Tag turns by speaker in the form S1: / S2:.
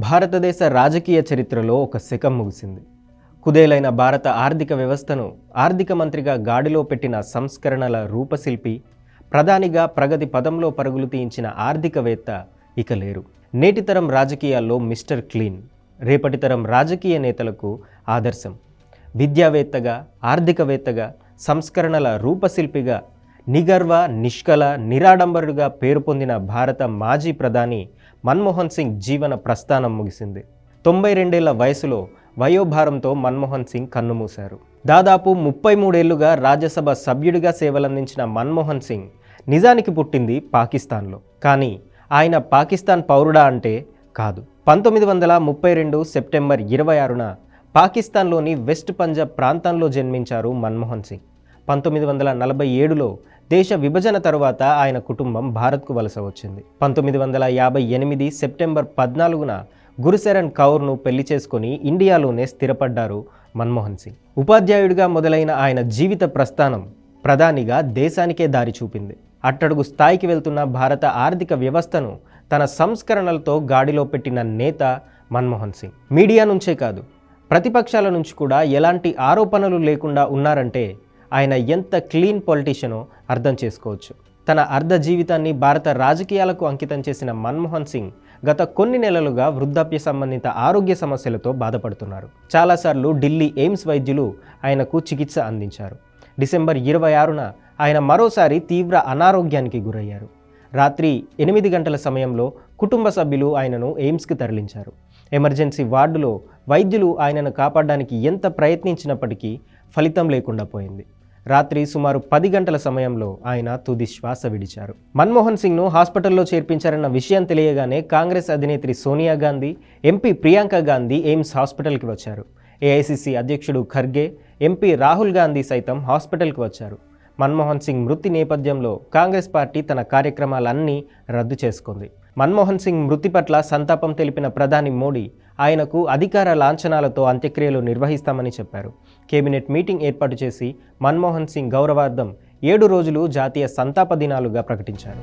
S1: భారతదేశ రాజకీయ చరిత్రలో ఒక శకం ముగిసింది. కుదేలైన భారత ఆర్థిక వ్యవస్థను ఆర్థిక మంత్రిగా గాడిలో పెట్టిన సంస్కరణల రూపశిల్పి, ప్రధానిగా ప్రగతి పదంలో పరుగులు తీయించిన ఆర్థికవేత్త ఇక లేరు. నేటితరం రాజకీయాల్లో మిస్టర్ క్లీన్, రేపటితరం రాజకీయ నేతలకు ఆదర్శం. విద్యావేత్తగా, ఆర్థికవేత్తగా, సంస్కరణల రూపశిల్పిగా, నిగర్వ, నిష్కల, నిరాడంబరుడుగా పేరు పొందిన భారత మాజీ ప్రధాని మన్మోహన్ సింగ్ జీవన ప్రస్థానం ముగిసింది. 92 ఏళ్ల వయసులో వయోభారంతో మన్మోహన్ సింగ్ కన్నుమూశారు. దాదాపు 33 ఏళ్లుగా రాజ్యసభ సభ్యుడిగా సేవలందించిన మన్మోహన్ సింగ్ నిజానికి పుట్టింది పాకిస్తాన్లో. కానీ ఆయన పాకిస్తాన్ పౌరుడా అంటే కాదు. 1932 సెప్టెంబర్ 26న పాకిస్తాన్లోని వెస్ట్ పంజాబ్ ప్రాంతంలో జన్మించారు మన్మోహన్ సింగ్. 1947లో దేశ విభజన తరువాత ఆయన కుటుంబం భారత్కు వలస వచ్చింది. 1958 సెప్టెంబర్ 14న గురుశరణ్ కౌర్ను పెళ్లి చేసుకుని ఇండియాలోనే స్థిరపడ్డారు మన్మోహన్ సింగ్. ఉపాధ్యాయుడిగా మొదలైన ఆయన జీవిత ప్రస్థానం ప్రధానిగా దేశానికే దారి చూపింది. అట్టడుగు స్థాయికి వెళ్తున్న భారత ఆర్థిక వ్యవస్థను తన సంస్కరణలతో గాడిలో పెట్టిన నేత మన్మోహన్ సింగ్. మీడియా నుంచే కాదు, ప్రతిపక్షాల నుంచి కూడా ఎలాంటి ఆరోపణలు లేకుండా ఉన్నారంటే ఆయన ఎంత క్లీన్ పొలిటీషియనో అర్థం చేసుకోవచ్చు. తన అర్ధ జీవితాన్ని భారత రాజకీయాలకు అంకితం చేసిన మన్మోహన్ సింగ్ గత కొన్ని నెలలుగా వృద్ధాప్య సంబంధిత ఆరోగ్య సమస్యలతో బాధపడుతున్నారు. చాలాసార్లు ఢిల్లీ ఎయిమ్స్ వైద్యులు ఆయనకు చికిత్స అందించారు. డిసెంబర్ 26న ఆయన మరోసారి తీవ్ర అనారోగ్యానికి గురయ్యారు. రాత్రి 8 గంటల సమయంలో కుటుంబ సభ్యులు ఆయనను ఎయిమ్స్కి తరలించారు. ఎమర్జెన్సీ వార్డులో వైద్యులు ఆయనను కాపాడడానికి ఎంత ప్రయత్నించినప్పటికీ ఫలితం లేకుండా పోయింది. రాత్రి సుమారు 10 గంటల సమయంలో ఆయన తుది శ్వాస విడిచారు. మన్మోహన్ సింగ్ను హాస్పిటల్లో చేర్పించారన్న విషయం తెలియగానే కాంగ్రెస్ అధినేత్రి సోనియా గాంధీ, ఎంపీ ప్రియాంక గాంధీ ఎయిమ్స్ హాస్పిటల్కి వచ్చారు. ఏఐసిసి అధ్యక్షుడు ఖర్గే, ఎంపీ రాహుల్ గాంధీ సైతం హాస్పిటల్కి వచ్చారు. మన్మోహన్ సింగ్ మృతి నేపథ్యంలో కాంగ్రెస్ పార్టీ తన కార్యక్రమాలన్నీ రద్దు చేసుకుంది. మన్మోహన్ సింగ్ మృతి పట్ల సంతాపం తెలిపిన ప్రధాని మోడీ ఆయనకు అధికార లాంఛనాలతో అంత్యక్రియలు నిర్వహిస్తామని చెప్పారు. కేబినెట్ మీటింగ్ ఏర్పాటు చేసి మన్మోహన్ సింగ్ గౌరవార్థం 7 రోజులు జాతీయ సంతాప దినాలుగా ప్రకటించారు.